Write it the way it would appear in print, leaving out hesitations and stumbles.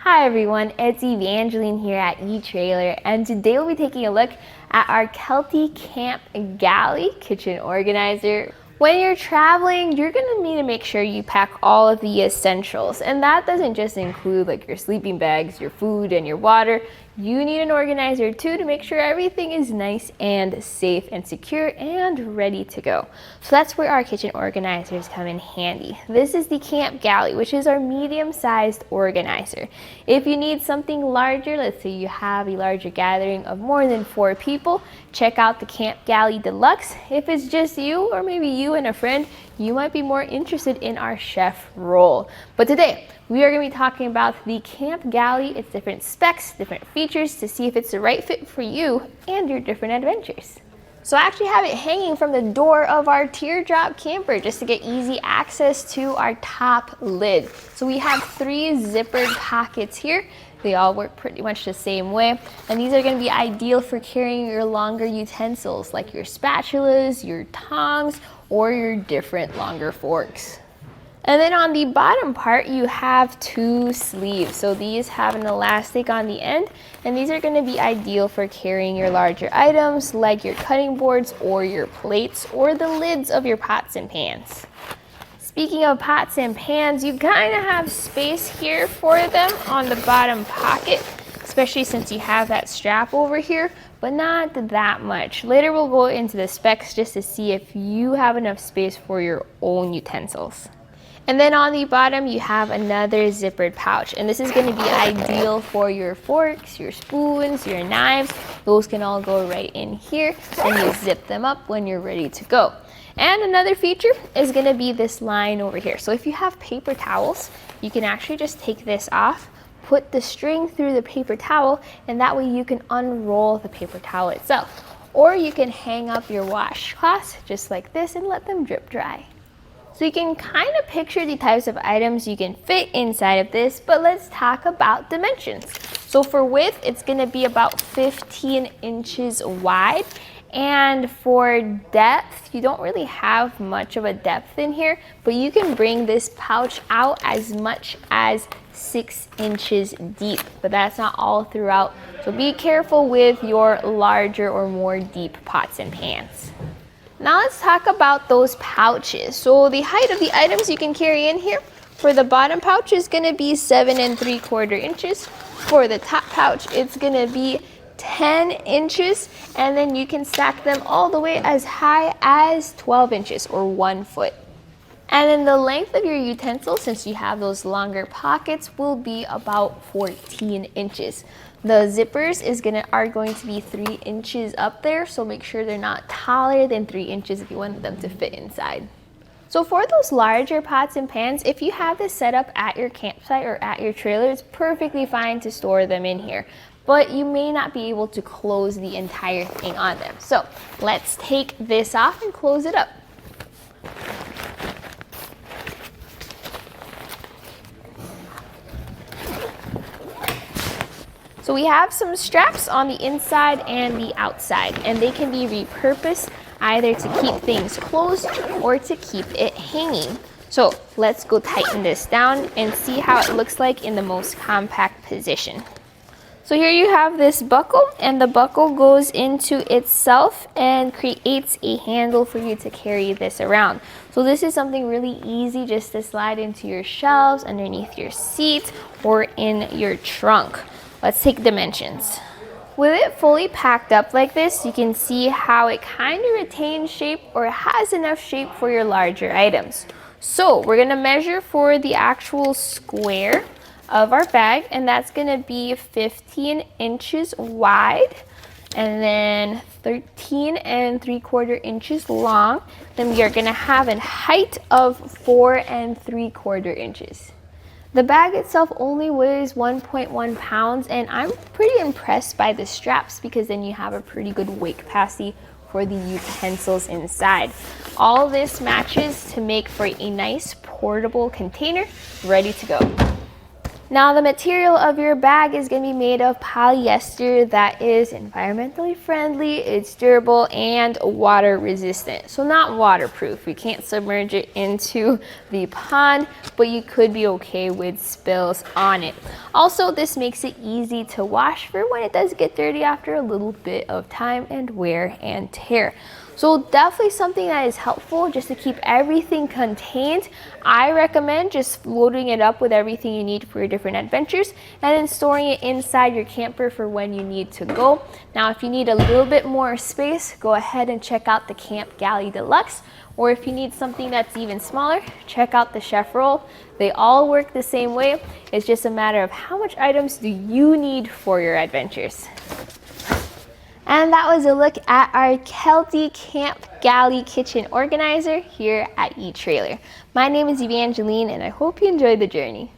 Hi everyone, it's Evangeline here at etrailer, and today we'll be taking a look at our Kelty Camp Galley Kitchen Organizer. When you're traveling, you're going to need to make sure you pack all of the essentials, and that doesn't just include like your sleeping bags, your food, and your water. You need an organizer too to make sure everything is nice and safe and secure and ready to go. So that's where our kitchen organizers come in handy. This is the Camp Galley, which is our medium-sized organizer. If you need something larger, let's say you have a larger gathering of more than 4 people, check out the Camp Galley Deluxe. If it's just you or maybe you and a friend, you might be more interested in our chef roll. But today, we are going to be talking about the Camp Galley, its different specs, different features to see if it's the right fit for you and your different adventures. So I actually have it hanging from the door of our teardrop camper just to get easy access to our top lid. So we have 3 zippered pockets here. They all work pretty much the same way. And these are going to be ideal for carrying your longer utensils like your spatulas, your tongs, or your different longer forks. And then on the bottom part, you have 2 sleeves. So these have an elastic on the end, and these are going to be ideal for carrying your larger items like your cutting boards or your plates or the lids of your pots and pans. Speaking of pots and pans, you kind of have space here for them on the bottom pocket, especially since you have that strap over here, but not that much. Later we'll go into the specs just to see if you have enough space for your own utensils. And then on the bottom, you have another zippered pouch. And this is going to be ideal for your forks, your spoons, your knives. Those can all go right in here, and you zip them up when you're ready to go. And another feature is going to be this line over here. So if you have paper towels, you can actually just take this off, put the string through the paper towel, and that way you can unroll the paper towel itself. Or you can hang up your washcloths just like this and let them drip dry. So you can kind of picture the types of items you can fit inside of this, but let's talk about dimensions. So for width, it's going to be about 15 inches wide. And for depth, you don't really have much of a depth in here, but you can bring this pouch out as much as 6 inches deep, but that's not all throughout. So be careful with your larger or more deep pots and pans. Now let's talk about those pouches. So the height of the items you can carry in here, for the bottom pouch is going to be 7 3/4 inches. For the top pouch, it's going to be 10 inches, and then you can stack them all the way as high as 12 inches or 1 foot. And then the length of your utensil, since you have those longer pockets, will be about 14 inches. The zippers are going to be 3 inches up there, so make sure they're not taller than 3 inches if you want them to fit inside. So for those larger pots and pans, if you have this set up at your campsite or at your trailer, it's perfectly fine to store them in here. But you may not be able to close the entire thing on them. So let's take this off and close it up. So we have some straps on the inside and the outside, and they can be repurposed either to keep things closed or to keep it hanging. So let's go tighten this down and see how it looks like in the most compact position. So here you have this buckle, and the buckle goes into itself and creates a handle for you to carry this around. So this is something really easy just to slide into your shelves, underneath your seat, or in your trunk. Let's take dimensions. With it fully packed up like this, you can see how it kind of retains shape or has enough shape for your larger items. So we're going to measure for the actual square of our bag, and that's going to be 15 inches wide and then 13 3/4 inches long. Then we are going to have a height of 4 3/4 inches. The bag itself only weighs 1.1 pounds, and I'm pretty impressed by the straps because then you have a pretty good weight capacity for the utensils inside. All this matches to make for a nice portable container ready to go. Now the material of your bag is going to be made of polyester that is environmentally friendly, it's durable, and water resistant. So not waterproof. You can't submerge it into the pond, but you could be okay with spills on it. Also, this makes it easy to wash for when it does get dirty after a little bit of time and wear and tear. So definitely something that is helpful just to keep everything contained. I recommend just loading it up with everything you need for your different adventures and then storing it inside your camper for when you need to go. Now, if you need a little bit more space, go ahead and check out the Camp Galley Deluxe. Or if you need something that's even smaller, check out the Chef Roll. They all work the same way. It's just a matter of how much items do you need for your adventures. And that was a look at our Kelty Camp Galley Kitchen Organizer here at eTrailer. My name is Evangeline, and I hope you enjoyed the journey.